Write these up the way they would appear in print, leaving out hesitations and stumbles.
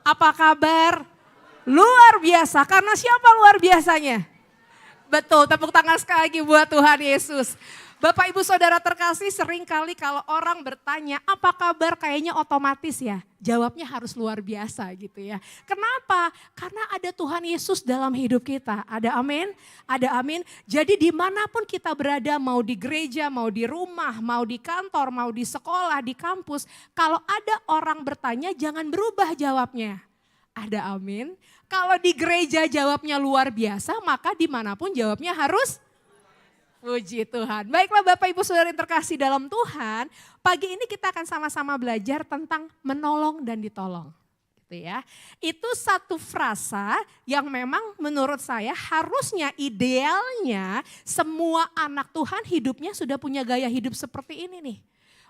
Apa kabar? Luar biasa, karena siapa luar biasanya? Betul, tepuk tangan sekali lagi buat Tuhan Yesus. Bapak Ibu Saudara terkasih, seringkali kalau orang bertanya apa kabar, kayaknya otomatis ya jawabnya harus luar biasa gitu ya. Kenapa? Karena ada Tuhan Yesus dalam hidup kita. Ada amin? Ada amin. Jadi dimanapun kita berada, mau di gereja, mau di rumah, mau di kantor, mau di sekolah, di kampus. Kalau ada orang bertanya jangan berubah jawabnya. Ada amin. Kalau di gereja jawabnya luar biasa, maka dimanapun jawabnya harus puji Tuhan. Baiklah Bapak Ibu Saudara yang terkasih dalam Tuhan, pagi ini kita akan sama-sama belajar tentang menolong dan ditolong. Gitu ya. Itu satu frasa yang memang menurut saya harusnya idealnya semua anak Tuhan hidupnya sudah punya gaya hidup seperti ini nih.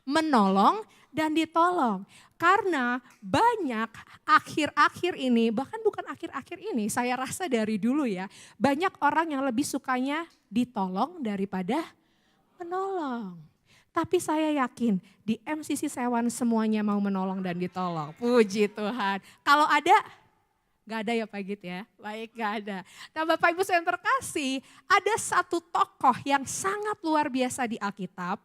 Menolong dan ditolong. Karena banyak akhir-akhir ini, bahkan bukan akhir-akhir ini, saya rasa dari dulu ya, banyak orang yang lebih sukanya ditolong daripada menolong. Tapi saya yakin di MCC Sewan semuanya mau menolong dan ditolong. Puji Tuhan. Kalau ada, gak ada ya Pak Git ya? Baik, gak ada. Nah Bapak Ibu yang terkasih, ada satu tokoh yang sangat luar biasa di Alkitab,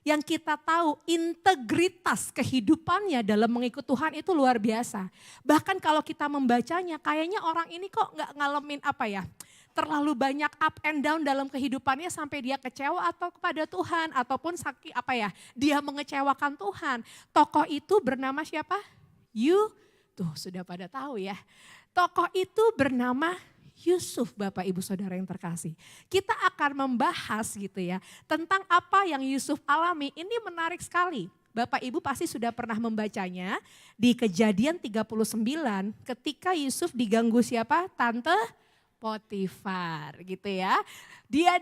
yang kita tahu integritas kehidupannya dalam mengikut Tuhan itu luar biasa. Bahkan kalau kita membacanya kayaknya orang ini kok gak ngalamin apa ya, terlalu banyak up and down dalam kehidupannya sampai dia kecewa atau kepada Tuhan ataupun sakit apa ya, dia mengecewakan Tuhan. Tokoh itu bernama siapa? Tuh sudah pada tahu ya. Tokoh itu bernama Yusuf, Bapak Ibu Saudara yang terkasih. Kita akan membahas gitu ya tentang apa yang Yusuf alami. Ini menarik sekali. Bapak Ibu pasti sudah pernah membacanya di Kejadian 39 ketika Yusuf diganggu siapa? Tante Potifar gitu ya. Dia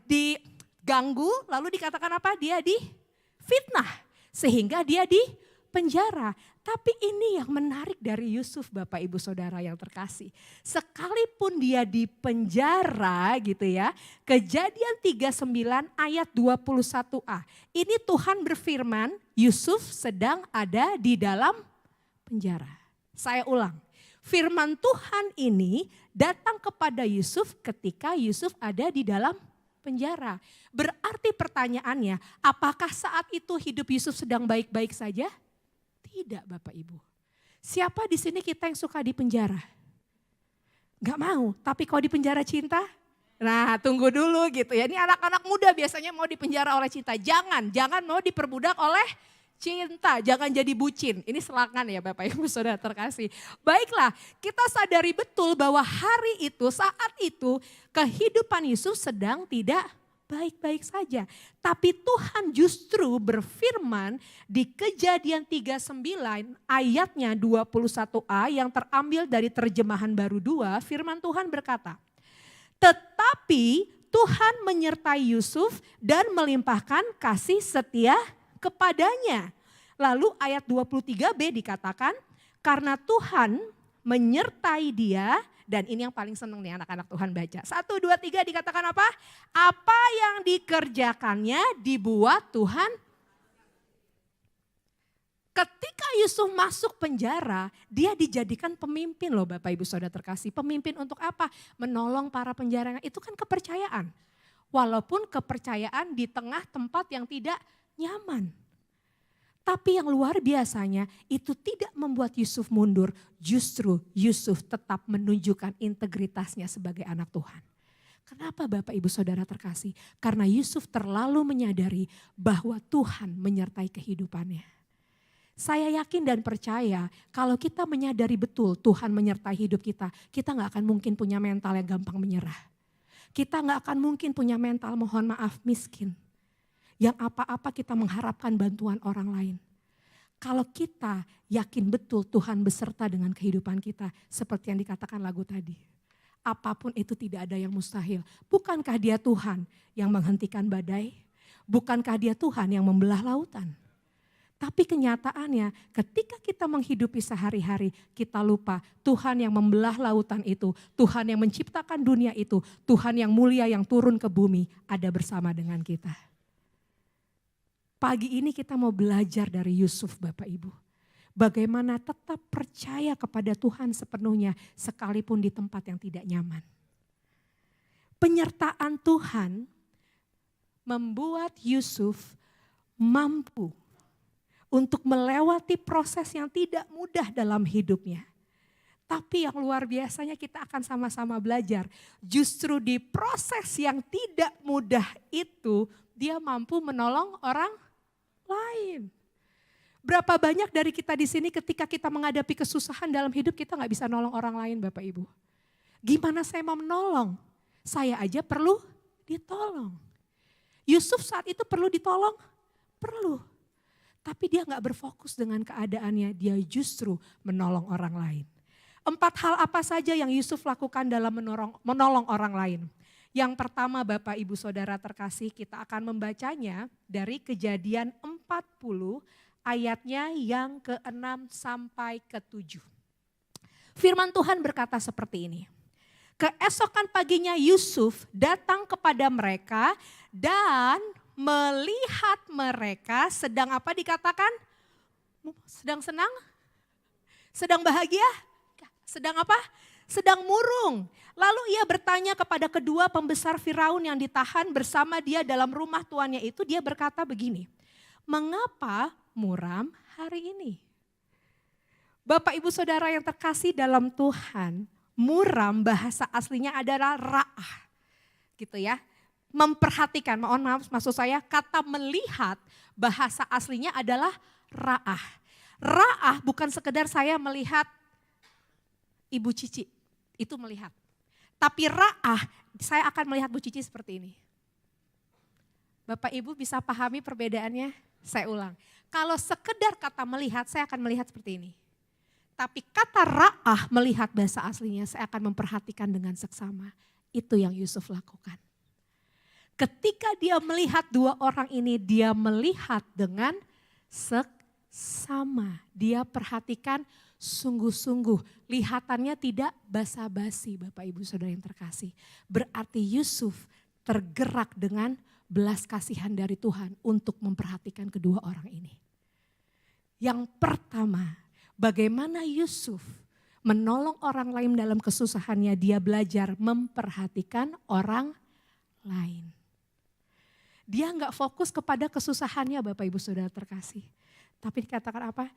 diganggu lalu dikatakan apa? Dia difitnah sehingga dia di penjara. Tapi ini yang menarik dari Yusuf Bapak Ibu Saudara yang terkasih. Sekalipun dia di penjara gitu ya. Kejadian 39 ayat 21a. Ini Tuhan berfirman Yusuf sedang ada di dalam penjara. Saya ulang. Firman Tuhan ini datang kepada Yusuf ketika Yusuf ada di dalam penjara. Berarti pertanyaannya, apakah saat itu hidup Yusuf sedang baik-baik saja? Tidak Bapak Ibu. Siapa di sini kita yang suka di penjara? Gak mau, tapi kalau di penjara cinta? Nah tunggu dulu gitu ya. Ini anak-anak muda biasanya mau di penjara oleh cinta. Jangan mau diperbudak oleh cinta. Jangan jadi bucin. Ini selangan ya Bapak Ibu Saudara terkasih. Baiklah, kita sadari betul bahwa hari itu, saat itu kehidupan Yusuf sedang tidak baik-baik saja. Tapi Tuhan justru berfirman di Kejadian 39 ayatnya 21a yang terambil dari terjemahan baru 2. Firman Tuhan berkata, tetapi Tuhan menyertai Yusuf dan melimpahkan kasih setia kepadanya. Lalu ayat 23b dikatakan, karena Tuhan menyertai dia. Dan ini yang paling senang nih anak-anak Tuhan baca. 1, 2, 3 dikatakan apa? Apa yang dikerjakannya dibuat Tuhan. Ketika Yusuf masuk penjara, dia dijadikan pemimpin loh Bapak Ibu Saudara terkasih. Pemimpin untuk apa? Menolong para penjara. Itu kan kepercayaan. Walaupun kepercayaan di tengah tempat yang tidak nyaman. Tapi yang luar biasanya itu tidak membuat Yusuf mundur. Justru Yusuf tetap menunjukkan integritasnya sebagai anak Tuhan. Kenapa Bapak Ibu Saudara terkasih? Karena Yusuf terlalu menyadari bahwa Tuhan menyertai kehidupannya. Saya yakin dan percaya kalau kita menyadari betul Tuhan menyertai hidup kita gak akan mungkin punya mental yang gampang menyerah. Kita gak akan mungkin punya mental mohon maaf miskin. Yang apa-apa kita mengharapkan bantuan orang lain. Kalau kita yakin betul Tuhan beserta dengan kehidupan kita. Seperti yang dikatakan lagu tadi. Apapun itu tidak ada yang mustahil. Bukankah dia Tuhan yang menghentikan badai? Bukankah dia Tuhan yang membelah lautan? Tapi kenyataannya ketika kita menghidupi sehari-hari kita lupa Tuhan yang membelah lautan itu. Tuhan yang menciptakan dunia itu. Tuhan yang mulia yang turun ke bumi ada bersama dengan kita. Pagi ini kita mau belajar dari Yusuf Bapak Ibu. bagaimana tetap percaya kepada Tuhan sepenuhnya sekalipun di tempat yang tidak nyaman. Penyertaan Tuhan membuat Yusuf mampu untuk melewati proses yang tidak mudah dalam hidupnya. Tapi yang luar biasanya kita akan sama-sama belajar. Justru di proses yang tidak mudah itu dia mampu menolong orang lain. Berapa banyak dari kita di sini ketika kita menghadapi kesusahan dalam hidup kita gak bisa nolong orang lain Bapak Ibu. Gimana saya mau menolong? Saya aja perlu ditolong. Yusuf saat itu perlu ditolong? Perlu. Tapi dia gak berfokus dengan keadaannya, dia justru menolong orang lain. 4 hal apa saja yang Yusuf lakukan dalam menolong orang lain? Yang pertama Bapak Ibu Saudara terkasih, kita akan membacanya dari Kejadian 40 ayatnya yang ke-6 sampai ke-7. Firman Tuhan berkata seperti ini. Keesokan paginya Yusuf datang kepada mereka dan melihat mereka sedang apa dikatakan? Sedang senang? Sedang bahagia? Sedang apa? Sedang murung. Lalu ia bertanya kepada kedua pembesar Firaun yang ditahan bersama dia dalam rumah tuannya itu. Dia berkata begini, mengapa muram hari ini? Bapak Ibu Saudara yang terkasih dalam Tuhan, muram bahasa aslinya adalah ra'ah. Gitu ya. Memperhatikan, mohon maaf maksud saya kata melihat bahasa aslinya adalah ra'ah. Ra'ah bukan sekedar saya melihat Ibu Cici, itu melihat. Tapi ra'ah, saya akan melihat Bu Cici seperti ini. Bapak Ibu bisa pahami perbedaannya? Saya ulang. Kalau sekedar kata melihat, saya akan melihat seperti ini. Tapi kata ra'ah melihat bahasa aslinya, saya akan memperhatikan dengan seksama. Itu yang Yusuf lakukan. Ketika dia melihat dua orang ini, dia melihat dengan seksama. Dia perhatikan sungguh-sungguh, lihatannya tidak basa-basi Bapak Ibu Saudara yang terkasih. Berarti Yusuf tergerak dengan belas kasihan dari Tuhan untuk memperhatikan kedua orang ini. Yang pertama, bagaimana Yusuf menolong orang lain dalam kesusahannya, dia belajar memperhatikan orang lain. Dia enggak fokus kepada kesusahannya Bapak Ibu Saudara terkasih. Tapi dikatakan apa?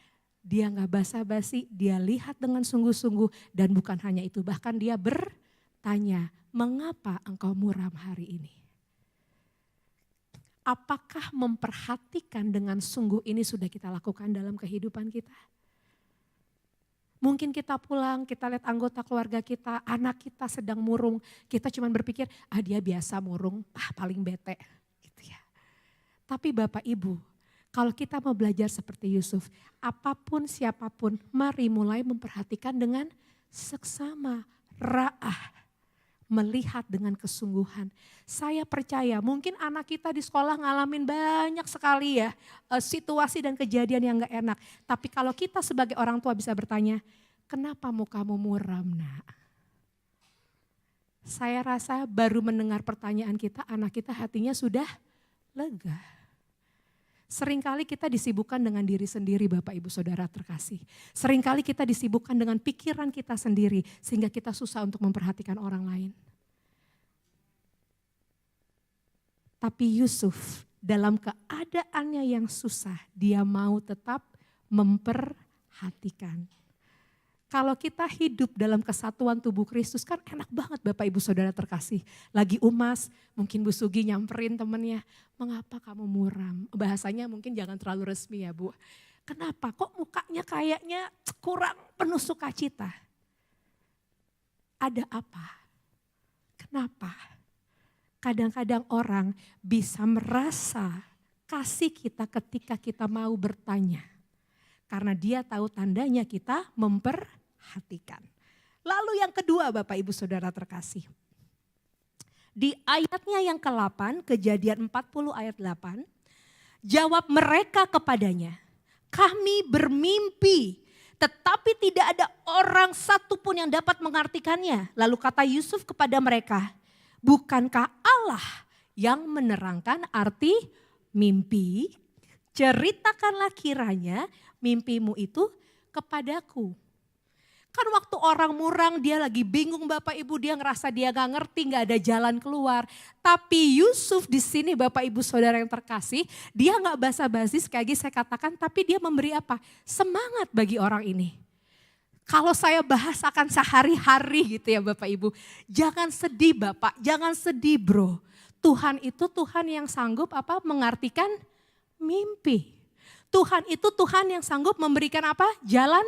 Dia enggak basa-basi, dia lihat dengan sungguh-sungguh dan bukan hanya itu. Bahkan dia bertanya, mengapa engkau muram hari ini? Apakah memperhatikan dengan sungguh ini sudah kita lakukan dalam kehidupan kita? Mungkin kita pulang, kita lihat anggota keluarga kita, anak kita sedang murung. Kita cuma berpikir, dia biasa murung, paling bete. Gitu ya. Tapi Bapak Ibu, kalau kita mau belajar seperti Yusuf, apapun siapapun, mari mulai memperhatikan dengan seksama, ra'ah. Melihat dengan kesungguhan. Saya percaya mungkin anak kita di sekolah ngalamin banyak sekali ya situasi dan kejadian yang gak enak. Tapi kalau kita sebagai orang tua bisa bertanya, kenapa mukamu muram nak? Saya rasa baru mendengar pertanyaan kita, anak kita hatinya sudah lega. Seringkali kita disibukkan dengan diri sendiri Bapak Ibu Saudara terkasih. Seringkali kita disibukkan dengan pikiran kita sendiri sehingga kita susah untuk memperhatikan orang lain. Tapi Yusuf dalam keadaannya yang susah dia mau tetap memperhatikan. Kalau kita hidup dalam kesatuan tubuh Kristus kan enak banget Bapak Ibu Saudara terkasih. Lagi umas, mungkin Bu Sugi nyamperin temennya, mengapa kamu muram? Bahasanya mungkin jangan terlalu resmi ya Bu. Kenapa? Kok mukanya kayaknya kurang penuh sukacita? Ada apa? Kenapa? Kadang-kadang orang bisa merasa kasih kita ketika kita mau bertanya. Karena dia tahu tandanya kita memperhatikan. Lalu yang kedua Bapak Ibu Saudara terkasih. Di ayatnya yang ke-8, Kejadian 40 ayat 8. Jawab mereka kepadanya, kami bermimpi tetapi tidak ada orang satupun yang dapat mengartikannya. Lalu kata Yusuf kepada mereka, bukankah Allah yang menerangkan arti mimpi? Ceritakanlah kiranya mimpimu itu kepadaku. Kan waktu orang murang dia lagi bingung Bapak Ibu, dia ngerasa dia gak ngerti, gak ada jalan keluar. Tapi Yusuf di sini Bapak Ibu Saudara yang terkasih, dia gak basa-basi sekali lagi saya katakan, tapi dia memberi apa? Semangat bagi orang ini. Kalau saya bahas akan sehari-hari gitu ya Bapak Ibu, jangan sedih Bapak, jangan sedih bro. Tuhan itu Tuhan yang sanggup apa? Mengartikan mimpi. Tuhan itu Tuhan yang sanggup memberikan apa? Jalan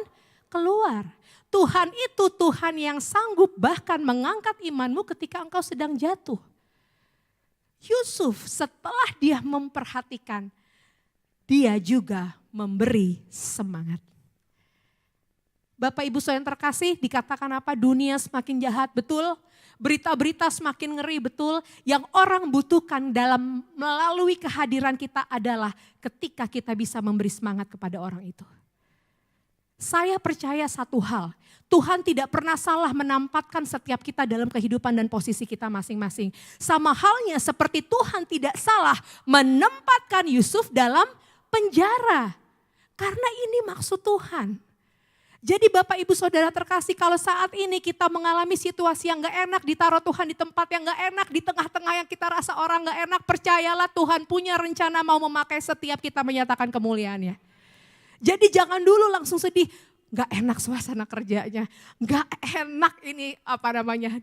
keluar. Tuhan itu Tuhan yang sanggup bahkan mengangkat imanmu ketika engkau sedang jatuh. Yusuf setelah dia memperhatikan, dia juga memberi semangat. Bapak Ibu saya yang terkasih, dikatakan apa? Dunia semakin jahat, betul? Berita-berita semakin ngeri, betul? Yang orang butuhkan dalam melalui kehadiran kita adalah ketika kita bisa memberi semangat kepada orang itu. Saya percaya satu hal, Tuhan tidak pernah salah menempatkan setiap kita dalam kehidupan dan posisi kita masing-masing. Sama halnya seperti Tuhan tidak salah menempatkan Yusuf dalam penjara. Karena ini maksud Tuhan. Jadi Bapak Ibu Saudara terkasih, kalau saat ini kita mengalami situasi yang gak enak, ditaruh Tuhan di tempat yang gak enak, di tengah-tengah yang kita rasa orang gak enak, percayalah Tuhan punya rencana mau memakai setiap kita menyatakan kemuliaannya. Jadi jangan dulu langsung sedih, gak enak suasana kerjanya, gak enak ini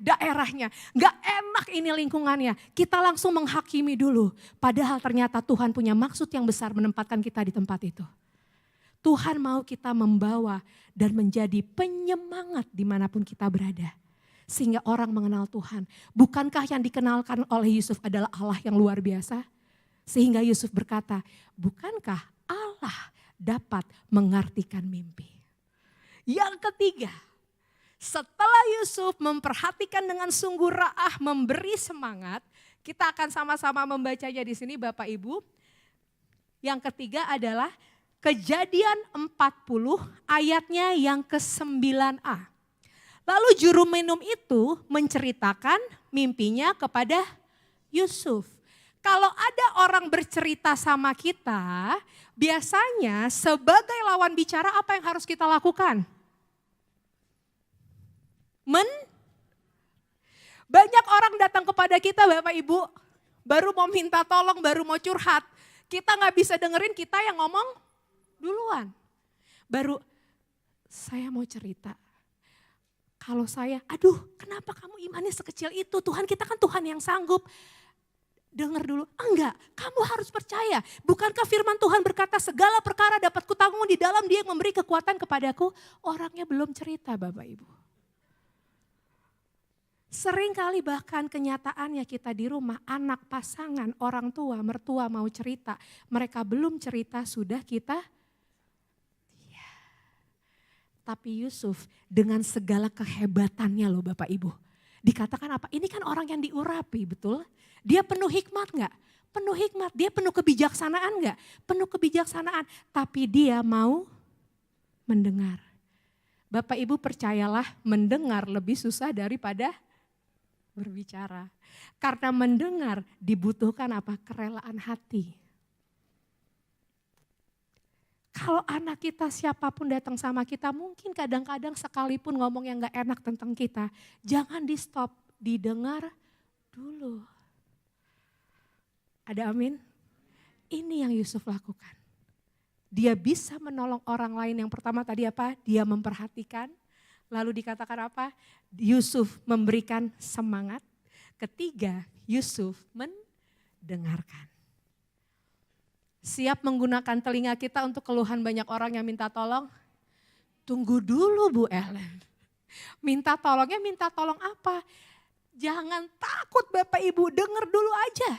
daerahnya, gak enak ini lingkungannya. Kita langsung menghakimi dulu, padahal ternyata Tuhan punya maksud yang besar menempatkan kita di tempat itu. Tuhan mau kita membawa dan menjadi penyemangat dimanapun kita berada. Sehingga orang mengenal Tuhan. Bukankah yang dikenalkan oleh Yusuf adalah Allah yang luar biasa? Sehingga Yusuf berkata, bukankah Allah dapat mengartikan mimpi. Yang ketiga, setelah Yusuf memperhatikan dengan sungguh raah memberi semangat, kita akan sama-sama membacanya di sini Bapak Ibu. Yang ketiga adalah Kejadian 40 ayatnya yang ke-9a. Lalu juru minum itu menceritakan mimpinya kepada Yusuf. Kalau ada orang bercerita sama kita, biasanya sebagai lawan bicara apa yang harus kita lakukan? Banyak orang datang kepada kita Bapak Ibu, baru mau minta tolong, baru mau curhat. Kita gak bisa dengerin, kita yang ngomong duluan. Baru saya mau cerita. Kalau saya, aduh kenapa kamu imannya sekecil itu? Tuhan kita kan Tuhan yang sanggup. Dengar dulu, enggak, kamu harus percaya. Bukankah firman Tuhan berkata segala perkara dapat kutanggung di dalam Dia yang memberi kekuatan kepadaku. Orangnya belum cerita Bapak Ibu. Seringkali bahkan kenyataannya kita di rumah, anak, pasangan, orang tua, mertua mau cerita. Mereka belum cerita sudah kita. Tapi Yusuf dengan segala kehebatannya loh Bapak Ibu. Dikatakan apa? Ini kan orang yang diurapi, betul? Dia penuh hikmat enggak? Penuh hikmat, dia penuh kebijaksanaan enggak? Penuh kebijaksanaan, tapi dia mau mendengar. Bapak Ibu percayalah, mendengar lebih susah daripada berbicara. Karena mendengar dibutuhkan apa? Kerelaan hati. Kalau anak kita siapapun datang sama kita, mungkin kadang-kadang sekalipun ngomong yang gak enak tentang kita, jangan di stop, didengar dulu. Ada amin? Ini yang Yusuf lakukan. Dia bisa menolong orang lain. Yang pertama tadi apa? Dia memperhatikan. Lalu dikatakan apa? Yusuf memberikan semangat. Ketiga, Yusuf mendengarkan. Siap menggunakan telinga kita untuk keluhan banyak orang yang minta tolong? Tunggu dulu Bu Ellen. Minta tolongnya minta tolong apa? Jangan takut Bapak Ibu, dengar dulu aja.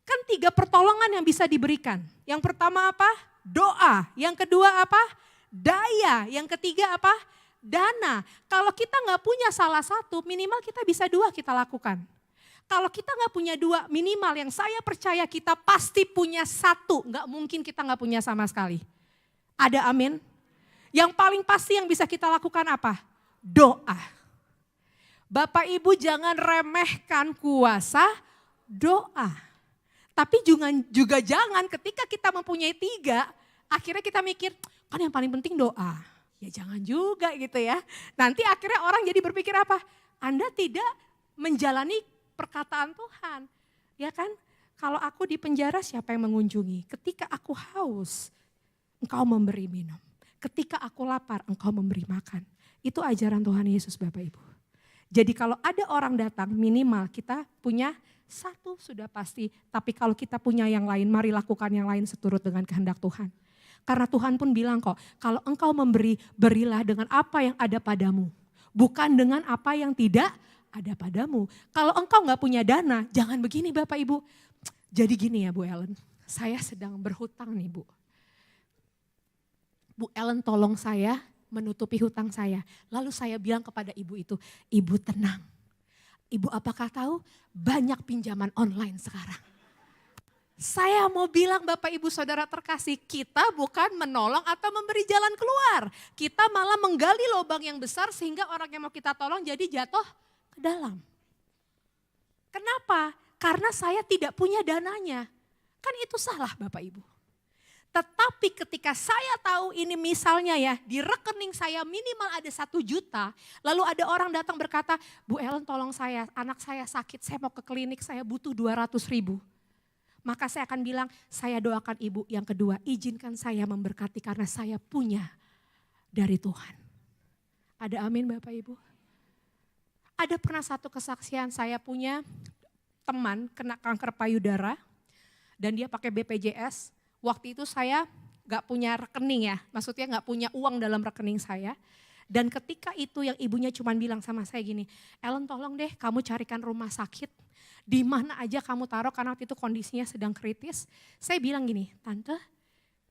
Kan 3 pertolongan yang bisa diberikan. Yang pertama apa? Doa. Yang kedua apa? Daya. Yang ketiga apa? Dana. Kalau kita gak punya salah satu, minimal kita bisa 2 kita lakukan. Kalau kita gak punya 2, minimal yang saya percaya kita pasti punya 1. Gak mungkin kita gak punya sama sekali. Ada amin? Yang paling pasti yang bisa kita lakukan apa? Doa. Bapak Ibu jangan remehkan kuasa doa. Tapi juga jangan ketika kita mempunyai 3, akhirnya kita mikir, kan yang paling penting doa. Ya jangan juga gitu ya. Nanti akhirnya orang jadi berpikir apa? Anda tidak menjalani perkataan Tuhan. Ya kan? Kalau aku di penjara siapa yang mengunjungi? Ketika aku haus, engkau memberi minum. Ketika aku lapar, engkau memberi makan. Itu ajaran Tuhan Yesus Bapak Ibu. Jadi kalau ada orang datang minimal kita punya satu sudah pasti. Tapi kalau kita punya yang lain, mari lakukan yang lain seturut dengan kehendak Tuhan. Karena Tuhan pun bilang kok, kalau engkau memberi, berilah dengan apa yang ada padamu. Bukan dengan apa yang tidak ada padamu. Kalau engkau gak punya dana, jangan begini Bapak Ibu. Jadi gini ya Bu Ellen, saya sedang berhutang nih Bu. Bu Ellen tolong saya menutupi hutang saya. Lalu saya bilang kepada ibu itu, ibu tenang. Ibu apakah tahu banyak pinjaman online sekarang. Saya mau bilang Bapak Ibu Saudara terkasih, kita bukan menolong atau memberi jalan keluar. Kita malah menggali lubang yang besar sehingga orang yang mau kita tolong jadi jatuh ke dalam. Kenapa? Karena saya tidak punya dananya. Kan itu salah Bapak Ibu. Tetapi ketika saya tahu ini misalnya ya di rekening saya minimal ada 1 juta. Lalu ada orang datang berkata, Bu Ellen tolong saya, anak saya sakit, saya mau ke klinik, saya butuh 200.000. Maka saya akan bilang, saya doakan ibu. Yang kedua, izinkan saya memberkati karena saya punya dari Tuhan. Ada amin Bapak Ibu? Ada pernah satu kesaksian saya punya teman kena kanker payudara dan dia pakai BPJS. Waktu itu saya gak punya rekening ya, maksudnya gak punya uang dalam rekening saya. Dan ketika itu yang ibunya cuma bilang sama saya gini, Ellen tolong deh kamu carikan rumah sakit, di mana aja kamu taruh karena waktu itu kondisinya sedang kritis. Saya bilang gini, Tante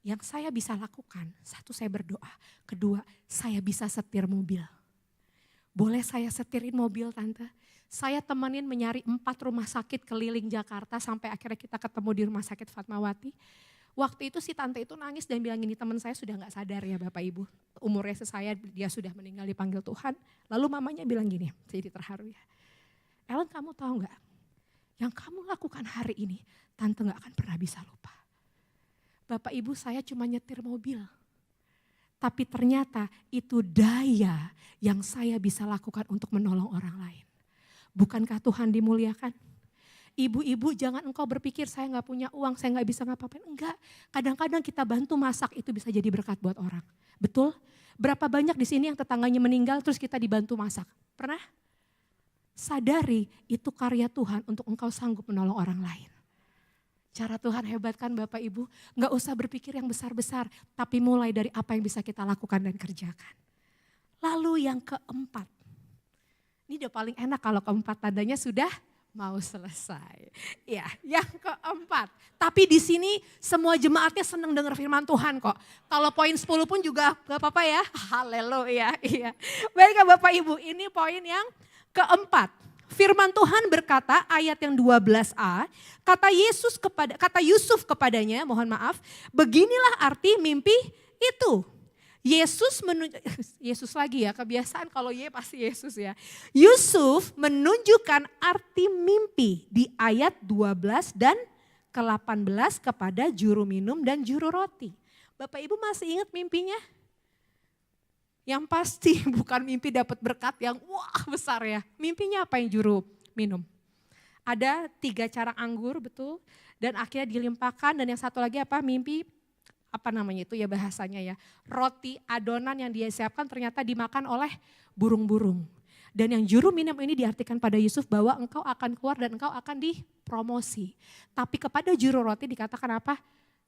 yang saya bisa lakukan, satu saya berdoa, kedua saya bisa setir mobil. Boleh saya setirin mobil Tante? Saya temenin menyari 4 rumah sakit keliling Jakarta sampai akhirnya kita ketemu di rumah sakit Fatmawati. Waktu itu si tante itu nangis dan bilang gini, teman saya sudah gak sadar ya Bapak Ibu. Umurnya sesaya dia sudah meninggal dipanggil Tuhan. Lalu mamanya bilang gini, jadi terharu ya. Ellen kamu tahu gak, yang kamu lakukan hari ini tante gak akan pernah bisa lupa. Bapak Ibu saya cuma nyetir mobil. Tapi ternyata itu daya yang saya bisa lakukan untuk menolong orang lain. Bukankah Tuhan dimuliakan? Ibu-ibu jangan engkau berpikir saya gak punya uang, saya gak bisa ngapain. Enggak, kadang-kadang kita bantu masak itu bisa jadi berkat buat orang. Betul? Berapa banyak di sini yang tetangganya meninggal terus kita dibantu masak? Pernah? Sadari itu karya Tuhan untuk engkau sanggup menolong orang lain. Cara Tuhan hebat kan Bapak Ibu? Gak usah berpikir yang besar-besar, tapi mulai dari apa yang bisa kita lakukan dan kerjakan. Lalu yang keempat, ini udah paling enak kalau keempat tandanya sudah mau selesai. Ya, yang keempat. Tapi di sini semua jemaatnya senang dengar firman Tuhan kok. Kalau poin 10 pun juga gak apa-apa ya. Haleluya. Iya. Baik Bapak Ibu, ini poin yang keempat. Firman Tuhan berkata ayat yang 12a, kata Yusuf kepadanya, mohon maaf, beginilah arti mimpi itu. Yesus lagi ya, kebiasaan kalau pasti Yesus ya. Yusuf menunjukkan arti mimpi di ayat 12 dan ke-18 kepada juru minum dan juru roti. Bapak Ibu masih ingat mimpinya? Yang pasti bukan mimpi dapat berkat yang wah besar ya. Mimpinya apa yang juru minum? Ada 3 carang anggur betul dan akhirnya dilimpahkan dan yang satu lagi apa mimpi apa namanya itu ya bahasanya ya, roti adonan yang dia siapkan ternyata dimakan oleh burung-burung. Dan yang juru minum ini diartikan pada Yusuf bahwa engkau akan keluar dan engkau akan dipromosi. Tapi kepada juru roti dikatakan apa?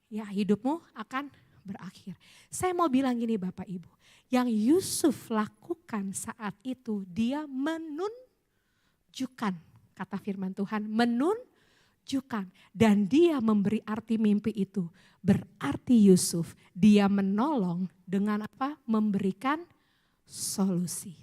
Ya hidupmu akan berakhir. Saya mau bilang gini Bapak Ibu, yang Yusuf lakukan saat itu dia menunjukkan, kata firman Tuhan, menunjukkan. Dan dia memberi arti mimpi itu. Berarti Yusuf dia menolong dengan apa? Memberikan solusi.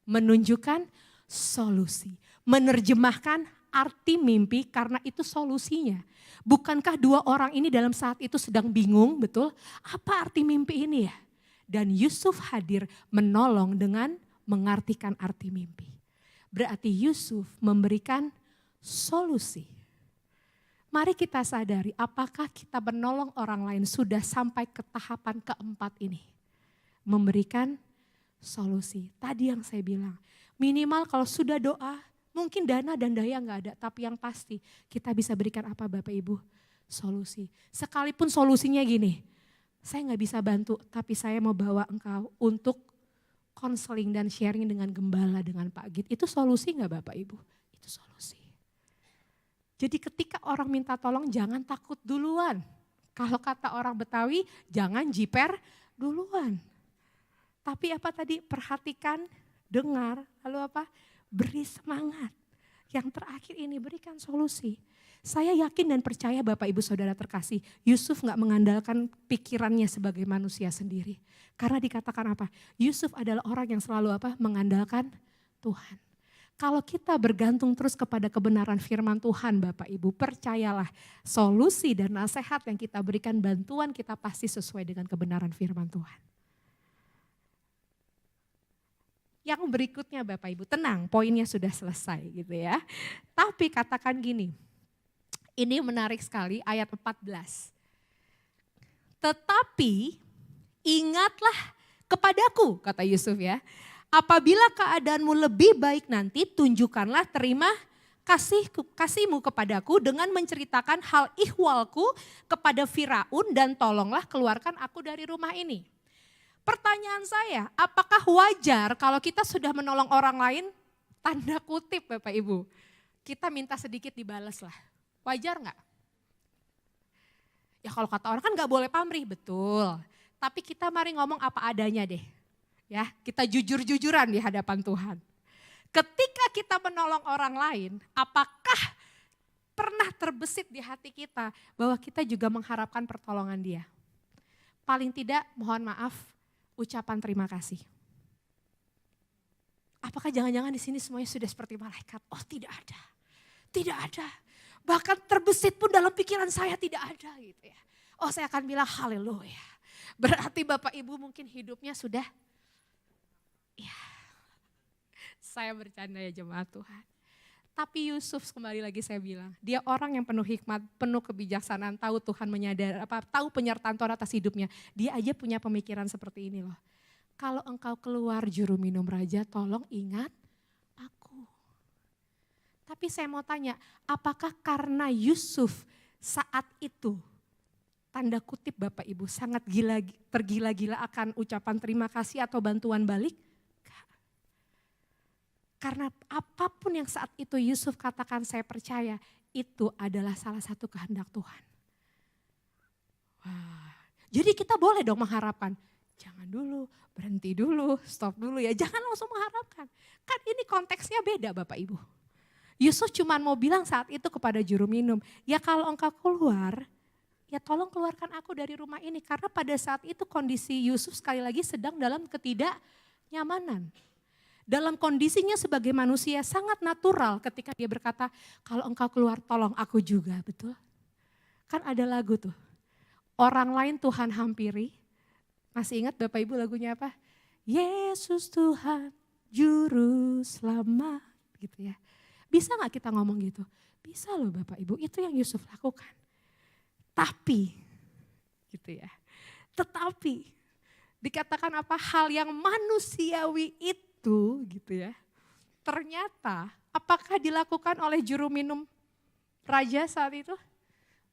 Menunjukkan solusi. Menerjemahkan arti mimpi karena itu solusinya. Bukankah 2 orang ini dalam saat itu sedang bingung betul? Apa arti mimpi ini ya? Dan Yusuf hadir menolong dengan mengartikan arti mimpi. Berarti Yusuf memberikan solusi. Mari kita sadari apakah kita menolong orang lain sudah sampai ke tahapan keempat ini. memberikan solusi. Tadi yang saya bilang, minimal kalau sudah doa, mungkin dana dan daya nggak ada, tapi yang pasti kita bisa berikan apa Bapak Ibu? Solusi. Sekalipun solusinya gini, saya nggak bisa bantu, tapi saya mau bawa engkau untuk konseling dan sharing dengan gembala, dengan Pak Git. Itu solusi nggak Bapak Ibu? Itu solusi. Jadi ketika orang minta tolong jangan takut duluan. Kalau kata orang Betawi, jangan jiper duluan. Tapi apa tadi? Perhatikan, dengar, lalu apa? Beri semangat. Yang terakhir ini berikan solusi. Saya yakin dan percaya Bapak Ibu Saudara terkasih, Yusuf gak mengandalkan pikirannya sebagai manusia sendiri. Karena dikatakan apa? Yusuf adalah orang yang selalu apa? Mengandalkan Tuhan. Kalau kita bergantung terus kepada kebenaran firman Tuhan Bapak Ibu, percayalah solusi dan nasihat yang kita berikan, bantuan kita pasti sesuai dengan kebenaran firman Tuhan. Yang berikutnya Bapak Ibu, tenang poinnya sudah selesai gitu ya. Tapi katakan gini, ini menarik sekali ayat 14. Tetapi ingatlah kepadaku, kata Yusuf ya. Apabila keadaanmu lebih baik nanti, tunjukkanlah terima kasihmu kepadaku dengan menceritakan hal ihwalku kepada Firaun dan tolonglah keluarkan aku dari rumah ini. Pertanyaan saya, apakah wajar kalau kita sudah menolong orang lain, tanda kutip Bapak Ibu, kita minta sedikit dibalas lah. Wajar nggak? Ya kalau kata orang kan nggak boleh pamrih, betul. Tapi kita mari ngomong apa adanya deh. Ya, kita jujur-jujuran di hadapan Tuhan. Ketika kita menolong orang lain, apakah pernah terbesit di hati kita bahwa kita juga mengharapkan pertolongan dia? Paling tidak, mohon maaf, ucapan terima kasih. Apakah jangan-jangan di sini semuanya sudah seperti malaikat? Oh, tidak ada. Tidak ada. Bahkan terbesit pun dalam pikiran saya tidak ada gitu ya. Oh, saya akan bilang haleluya. Berarti Bapak Ibu mungkin hidupnya sudah, ya, saya bercanda ya jemaat Tuhan. Tapi Yusuf kembali lagi saya bilang, dia orang yang penuh hikmat, penuh kebijaksanaan, tahu Tuhan tahu penyertaan Tuhan atas hidupnya. Dia aja punya pemikiran seperti ini loh. Kalau engkau keluar juru minum raja, tolong ingat aku. Tapi saya mau tanya, apakah karena Yusuf saat itu, tanda kutip Bapak Ibu, sangat tergila-gila akan ucapan terima kasih atau bantuan balik? Karena apapun yang saat itu Yusuf katakan saya percaya, itu adalah salah satu kehendak Tuhan. Wah, jadi kita boleh dong mengharapkan, jangan dulu, berhenti dulu, stop dulu ya, jangan langsung mengharapkan. Kan ini konteksnya beda Bapak Ibu. Yusuf cuma mau bilang saat itu kepada juru minum, ya kalau engkau keluar, ya tolong keluarkan aku dari rumah ini. Karena pada saat itu kondisi Yusuf sekali lagi sedang dalam ketidaknyamanan. Dalam kondisinya sebagai manusia sangat natural ketika dia berkata, kalau engkau keluar tolong aku juga, betul? Kan ada lagu tuh, orang lain Tuhan hampiri, masih ingat Bapak Ibu lagunya apa? Yesus Tuhan Juru Selamat, gitu ya. Bisa gak kita ngomong gitu? Bisa loh Bapak Ibu, itu yang Yusuf lakukan. Tapi, gitu ya, tetapi dikatakan apa? Hal yang manusiawi itu gitu ya. Ternyata apakah dilakukan oleh juru minum raja saat itu?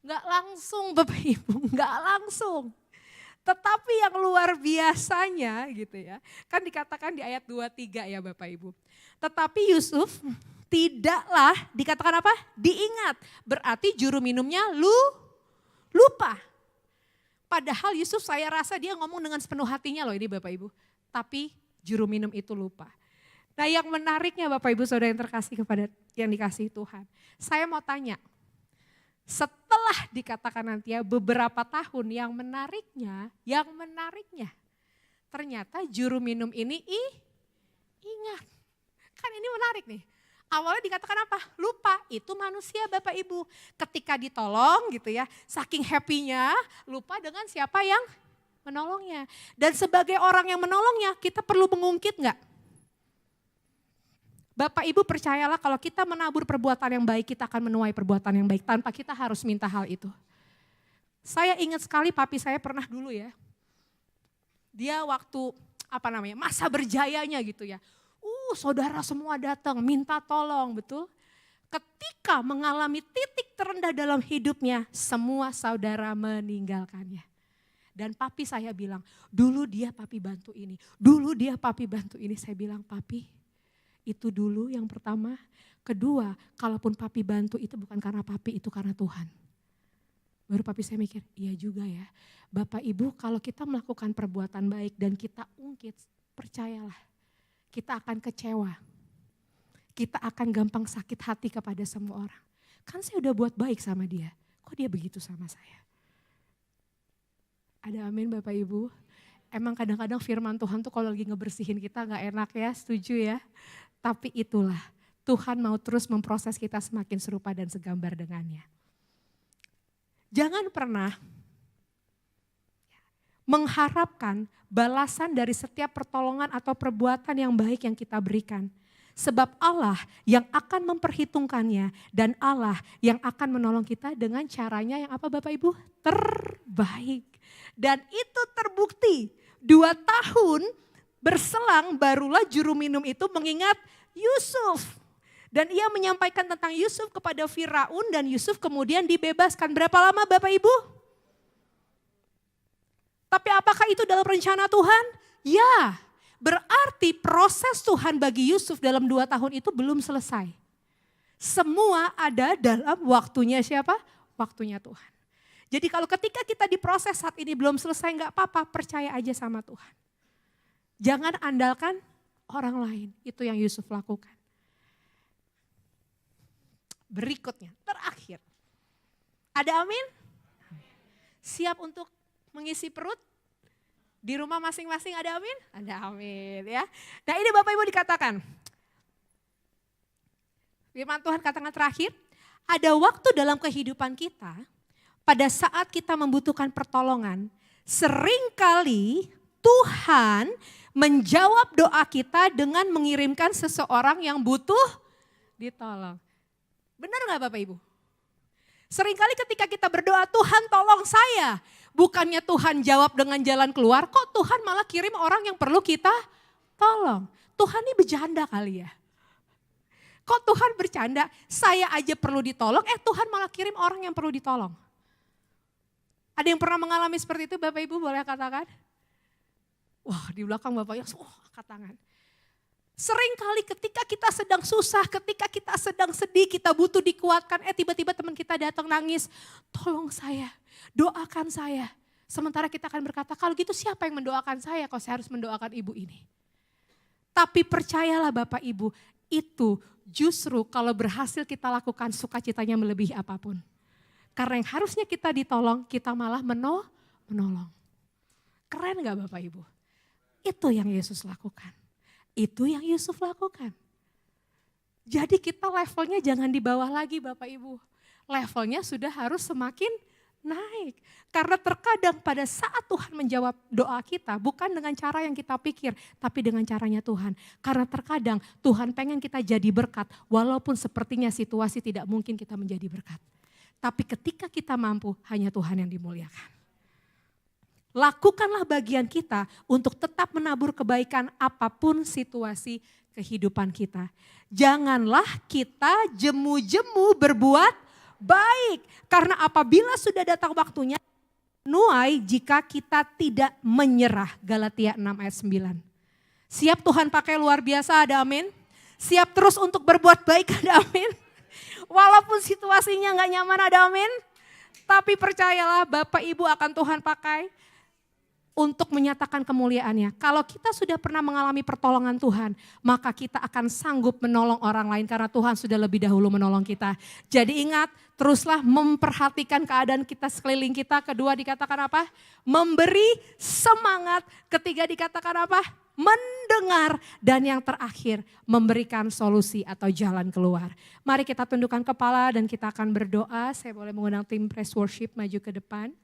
Enggak langsung Bapak Ibu, enggak langsung. Tetapi yang luar biasanya gitu ya. Kan dikatakan di ayat 23 ya Bapak Ibu. Tetapi Yusuf tidaklah dikatakan apa? Diingat. Berarti juru minumnya lupa. Padahal Yusuf saya rasa dia ngomong dengan sepenuh hatinya loh ini Bapak Ibu. Tapi juru minum itu lupa. Nah yang menariknya Bapak Ibu Saudara yang terkasih kepada yang dikasihi Tuhan. Saya mau tanya, setelah dikatakan nanti ya beberapa tahun yang menariknya ternyata juru minum ini ingat. Kan ini menarik nih. Awalnya dikatakan apa? Lupa, itu manusia Bapak Ibu. Ketika ditolong gitu ya, saking happy-nya lupa dengan siapa yang menolongnya. Dan sebagai orang yang menolongnya, kita perlu mengungkit enggak? Bapak Ibu percayalah kalau kita menabur perbuatan yang baik, kita akan menuai perbuatan yang baik tanpa kita harus minta hal itu. Saya ingat sekali papi saya pernah dulu ya, Dia waktu masa berjayanya gitu ya. Saudara semua datang minta tolong, betul? Ketika mengalami titik terendah dalam hidupnya, semua saudara meninggalkannya. Dan papi saya bilang, dulu dia papi bantu ini, dulu dia papi bantu ini. Saya bilang, papi itu dulu yang pertama. Kedua, kalaupun papi bantu itu bukan karena papi, itu karena Tuhan. Baru papi saya mikir, iya juga ya. Bapak Ibu, kalau kita melakukan perbuatan baik dan kita ungkit, percayalah, kita akan kecewa. Kita akan gampang sakit hati kepada semua orang. Kan saya udah buat baik sama dia, kok dia begitu sama saya? Ada amin Bapak Ibu? Emang kadang-kadang firman Tuhan tuh kalau lagi ngebersihin kita gak enak ya, setuju ya? Tapi itulah, Tuhan mau terus memproses kita semakin serupa dan segambar dengannya. Jangan pernah mengharapkan balasan dari setiap pertolongan atau perbuatan yang baik yang kita berikan. Sebab Allah yang akan memperhitungkannya dan Allah yang akan menolong kita dengan caranya yang apa Bapak Ibu? Terbaik. Dan itu terbukti 2 tahun berselang barulah juru minum itu mengingat Yusuf. Dan ia menyampaikan tentang Yusuf kepada Firaun dan Yusuf kemudian dibebaskan. Berapa lama Bapak Ibu? Tapi apakah itu dalam rencana Tuhan? Ya, berarti proses Tuhan bagi Yusuf dalam 2 tahun itu belum selesai. Semua ada dalam waktunya siapa? Waktunya Tuhan. Jadi kalau ketika kita diproses saat ini belum selesai gak apa-apa, percaya aja sama Tuhan. Jangan andalkan orang lain, itu yang Yusuf lakukan. Berikutnya, terakhir. Ada amin? Siap untuk mengisi perut? Di rumah masing-masing ada amin? Ada amin ya. Nah ini Bapak Ibu dikatakan. Firman Tuhan katakan terakhir, ada waktu dalam kehidupan kita, pada saat kita membutuhkan pertolongan, seringkali Tuhan menjawab doa kita dengan mengirimkan seseorang yang butuh ditolong. Benar gak Bapak Ibu? Seringkali ketika kita berdoa, Tuhan tolong saya. Bukannya Tuhan jawab dengan jalan keluar, kok Tuhan malah kirim orang yang perlu kita tolong. Tuhan ini bercanda kali ya. Kok Tuhan bercanda, saya aja perlu ditolong, Tuhan malah kirim orang yang perlu ditolong. Ada yang pernah mengalami seperti itu Bapak Ibu boleh katakan? Wah di belakang Bapak Ibu, angkat tangan. Seringkali ketika kita sedang susah, ketika kita sedang sedih, kita butuh dikuatkan. Tiba-tiba teman kita datang nangis, tolong saya, doakan saya. Sementara kita akan berkata, kalau gitu siapa yang mendoakan saya kalau saya harus mendoakan ibu ini. Tapi percayalah Bapak Ibu, itu justru kalau berhasil kita lakukan sukacitanya melebihi apapun. Karena yang harusnya kita ditolong, kita malah menolong. Keren gak Bapak Ibu? Itu yang Yesus lakukan. Itu yang Yusuf lakukan. Jadi kita levelnya jangan di bawah lagi Bapak Ibu. Levelnya sudah harus semakin naik. Karena terkadang pada saat Tuhan menjawab doa kita bukan dengan cara yang kita pikir, tapi dengan caranya Tuhan. Karena terkadang Tuhan pengen kita jadi berkat walaupun sepertinya situasi tidak mungkin kita menjadi berkat. Tapi ketika kita mampu hanya Tuhan yang dimuliakan. Lakukanlah bagian kita untuk tetap menabur kebaikan apapun situasi kehidupan kita. Janganlah kita jemu-jemu berbuat baik. Karena apabila sudah datang waktunya, nuai jika kita tidak menyerah. Galatia 6 ayat 9. Siap Tuhan pakai luar biasa, ada amin. Siap terus untuk berbuat baik, ada amin. Walaupun situasinya gak nyaman, ada amin. Tapi percayalah Bapak Ibu akan Tuhan pakai untuk menyatakan kemuliaannya. Kalau kita sudah pernah mengalami pertolongan Tuhan, maka kita akan sanggup menolong orang lain karena Tuhan sudah lebih dahulu menolong kita. Jadi ingat, teruslah memperhatikan keadaan kita sekeliling kita. Kedua dikatakan apa? Memberi semangat. Ketiga dikatakan apa? Mendengar. Dan yang terakhir, memberikan solusi atau jalan keluar. Mari kita tundukkan kepala dan kita akan berdoa. Saya boleh mengundang tim praise worship maju ke depan.